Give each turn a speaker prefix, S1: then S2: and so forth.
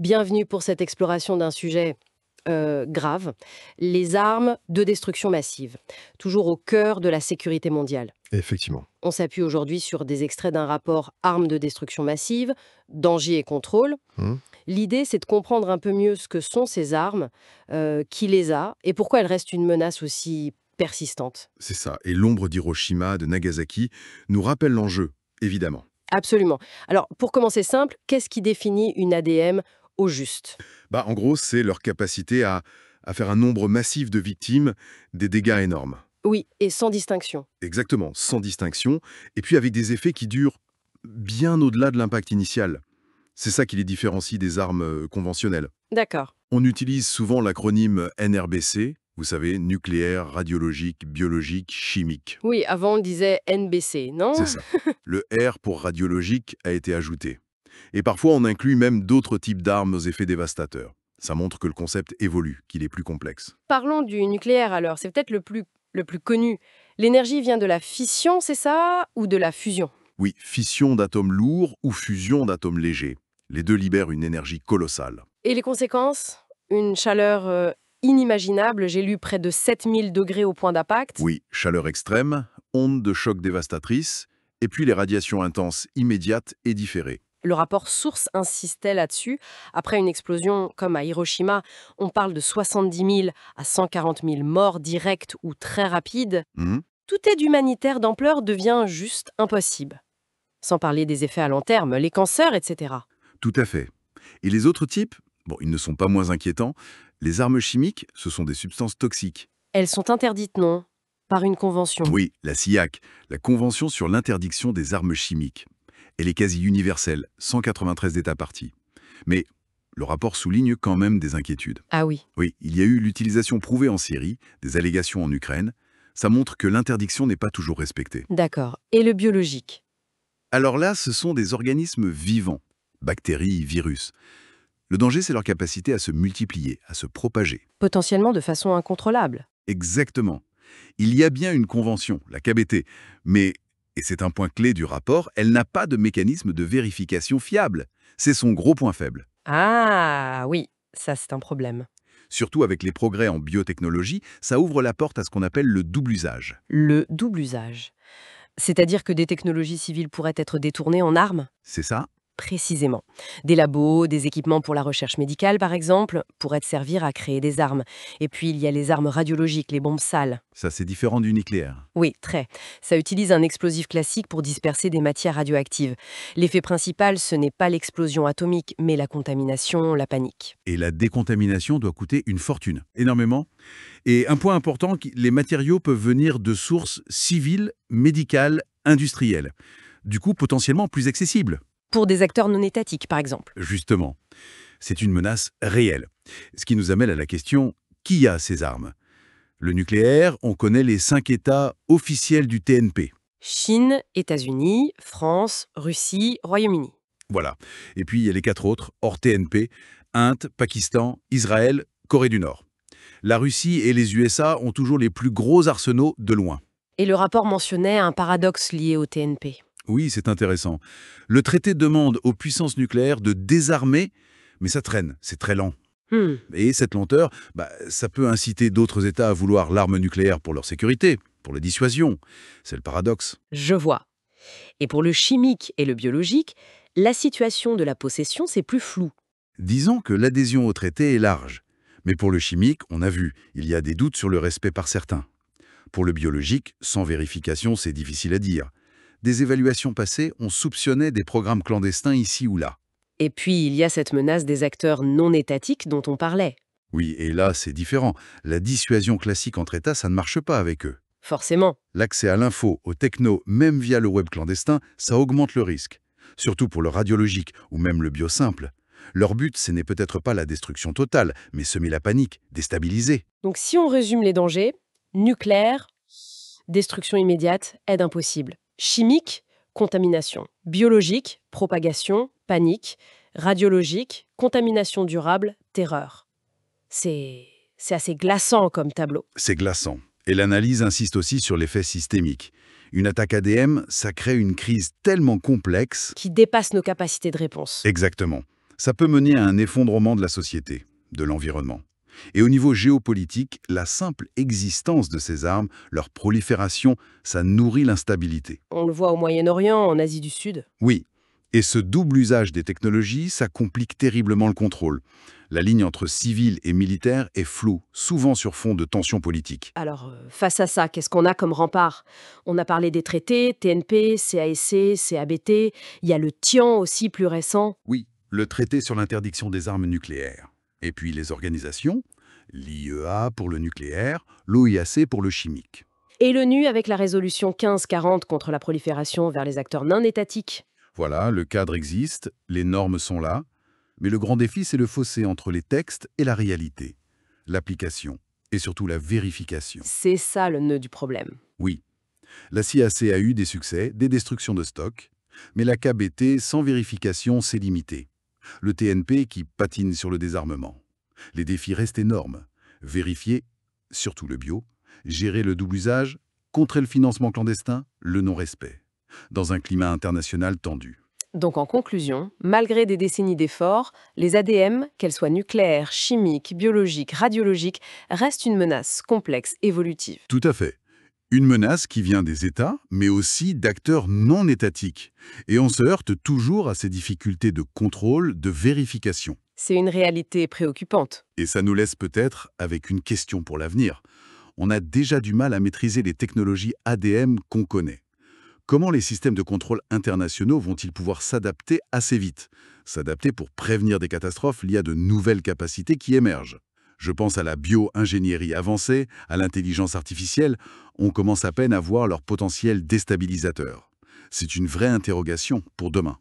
S1: Bienvenue pour cette exploration d'un sujet grave, les armes de destruction massive, toujours au cœur de la sécurité mondiale.
S2: Effectivement.
S1: On s'appuie aujourd'hui sur des extraits d'un rapport Armes de destruction massive, danger et contrôle.
S2: Hmm.
S1: L'idée, c'est de comprendre un peu mieux ce que sont ces armes, qui les a, et pourquoi elles restent une menace aussi persistante.
S2: C'est ça. Et l'ombre d'Hiroshima, de Nagasaki, nous rappelle l'enjeu, évidemment.
S1: Absolument. Alors, pour commencer simple, qu'est-ce qui définit une ADM au juste?
S2: En gros, c'est leur capacité à faire un nombre massif de victimes, des dégâts énormes.
S1: Oui, et sans distinction.
S2: Exactement, sans distinction, et puis avec des effets qui durent bien au-delà de l'impact initial. C'est ça qui les différencie des armes conventionnelles.
S1: D'accord.
S2: On utilise souvent l'acronyme NRBC, vous savez, nucléaire, radiologique, biologique, chimique.
S1: Oui, avant on disait NBC, non?
S2: C'est ça. Le R pour radiologique a été ajouté. Et parfois, on inclut même d'autres types d'armes aux effets dévastateurs. Ça montre que le concept évolue, qu'il est plus complexe.
S1: Parlons du nucléaire alors, c'est peut-être le plus connu. L'énergie vient de la fission, c'est ça? Ou de la fusion?
S2: Oui, fission d'atomes lourds ou fusion d'atomes légers. Les deux libèrent une énergie colossale.
S1: Et les conséquences? Une chaleur inimaginable, j'ai lu près de 7000 degrés au point d'impact.
S2: Oui, chaleur extrême, ondes de choc dévastatrices, et puis les radiations intenses immédiates et différées.
S1: Le rapport Source insistait là-dessus. Après une explosion comme à Hiroshima, on parle de 70 000 à 140 000 morts directes ou très rapides.
S2: Mhm.
S1: Tout aide humanitaire d'ampleur devient juste impossible. Sans parler des effets à long terme, les cancers, etc.
S2: Tout à fait. Et les autres types, ils ne sont pas moins inquiétants. Les armes chimiques, ce sont des substances toxiques.
S1: Elles sont interdites, non? Par une convention.
S2: Oui, la CIAC, la Convention sur l'interdiction des armes chimiques. Elle est quasi universelle, 193 États partis. Mais le rapport souligne quand même des inquiétudes.
S1: Ah oui,
S2: Oui, il y a eu l'utilisation prouvée en Syrie, des allégations en Ukraine. Ça montre que l'interdiction n'est pas toujours respectée.
S1: d'accord. Et le biologique?
S2: Alors là, ce sont des organismes vivants, bactéries, virus. Le danger, c'est leur capacité à se multiplier, à se propager.
S1: Potentiellement de façon incontrôlable.
S2: Exactement. Il y a bien une convention, la KBT, mais, et c'est un point clé du rapport, elle n'a pas de mécanisme de vérification fiable. C'est son gros point faible.
S1: Ah oui, ça c'est un problème.
S2: Surtout avec les progrès en biotechnologie, ça ouvre la porte à ce qu'on appelle le double usage.
S1: Le double usage. C'est-à-dire que des technologies civiles pourraient être détournées en armes?
S2: C'est ça?
S1: Précisément. Des labos, des équipements pour la recherche médicale, par exemple, pourraient servir à créer des armes. Et puis, il y a les armes radiologiques, les bombes sales.
S2: Ça, c'est différent du nucléaire.
S1: Oui, très. Ça utilise un explosif classique pour disperser des matières radioactives. L'effet principal, ce n'est pas l'explosion atomique, mais la contamination, la panique.
S2: Et la décontamination doit coûter une fortune, énormément. Et un point important, les matériaux peuvent venir de sources civiles, médicales, industrielles. Du coup, potentiellement plus accessibles.
S1: Pour des acteurs non étatiques, par exemple.
S2: Justement, c'est une menace réelle. Ce qui nous amène à la question, qui a ces armes? Le nucléaire, on connaît les 5 États officiels du TNP.
S1: Chine, États-Unis, France, Russie, Royaume-Uni.
S2: Voilà. Et puis il y a les 4 autres, hors TNP, Inde, Pakistan, Israël, Corée du Nord. La Russie et les USA ont toujours les plus gros arsenaux de loin.
S1: Et le rapport mentionnait un paradoxe lié au TNP.
S2: Oui, c'est intéressant. Le traité demande aux puissances nucléaires de désarmer, mais ça traîne, c'est très lent.
S1: Hmm,
S2: Et cette lenteur, ça peut inciter d'autres États à vouloir l'arme nucléaire pour leur sécurité, pour la dissuasion. C'est le paradoxe.
S1: je vois. Et pour le chimique et le biologique, la situation de la possession, c'est plus flou.
S2: Disons que l'adhésion au traité est large. Mais pour le chimique, on a vu, il y a des doutes sur le respect par certains. Pour le biologique, sans vérification, c'est difficile à dire. Des évaluations passées, on soupçonnait des programmes clandestins ici ou là.
S1: Et puis, il y a cette menace des acteurs non étatiques dont on parlait.
S2: Oui, et là, c'est différent. La dissuasion classique entre États, ça ne marche pas avec eux.
S1: Forcément.
S2: L'accès à l'info, au techno, même via le web clandestin, ça augmente le risque. Surtout pour le radiologique ou même le biosimple. Leur but, ce n'est peut-être pas la destruction totale, mais semer la panique, déstabiliser.
S1: Donc si on résume les dangers, nucléaire, destruction immédiate, aide impossible. Chimique, contamination. Biologique, propagation, panique. Radiologique, contamination durable, terreur. C'est assez glaçant comme tableau.
S2: C'est glaçant. Et l'analyse insiste aussi sur l'effet systémique. Une attaque ADM, ça crée une crise tellement complexe.
S1: Qui dépasse nos capacités de réponse.
S2: Exactement. Ça peut mener à un effondrement de la société, de l'environnement. Et au niveau géopolitique, la simple existence de ces armes, leur prolifération, ça nourrit l'instabilité.
S1: On le voit au Moyen-Orient, en Asie du Sud.
S2: Oui, et ce double usage des technologies, ça complique terriblement le contrôle. La ligne entre civil et militaire est floue, souvent sur fond de tensions politiques.
S1: Alors, face à ça, qu'est-ce qu'on a comme rempart? On a parlé des traités, TNP, CASC, CABT, il y a le TIAN aussi plus récent.
S2: Oui, le traité sur l'interdiction des armes nucléaires. Et puis les organisations, l'IEA pour le nucléaire, l'OIAC pour le chimique.
S1: Et l'ONU avec la résolution 1540 contre la prolifération vers les acteurs non étatiques.
S2: Voilà, le cadre existe, les normes sont là, mais le grand défi, c'est le fossé entre les textes et la réalité, l'application et surtout la vérification.
S1: C'est ça le nœud du problème.
S2: Oui, la CIAC a eu des succès, des destructions de stocks, mais la KBT, sans vérification, c'est limité. Le TNP qui patine sur le désarmement. Les défis restent énormes. Vérifier, surtout le bio, gérer le double usage, contrer le financement clandestin, le non-respect. Dans un climat international tendu.
S1: Donc en conclusion, malgré des décennies d'efforts, les ADM, qu'elles soient nucléaires, chimiques, biologiques, radiologiques, restent une menace complexe, évolutive.
S2: Tout à fait. Une menace qui vient des États, mais aussi d'acteurs non étatiques. Et on se heurte toujours à ces difficultés de contrôle, de vérification.
S1: C'est une réalité préoccupante.
S2: Et ça nous laisse peut-être avec une question pour l'avenir. On a déjà du mal à maîtriser les technologies ADM qu'on connaît. Comment les systèmes de contrôle internationaux vont-ils pouvoir s'adapter assez vite? S'adapter pour prévenir des catastrophes liées à de nouvelles capacités qui émergent. Je pense à la bio-ingénierie avancée, à l'intelligence artificielle. On commence à peine à voir leur potentiel déstabilisateur. C'est une vraie interrogation pour demain.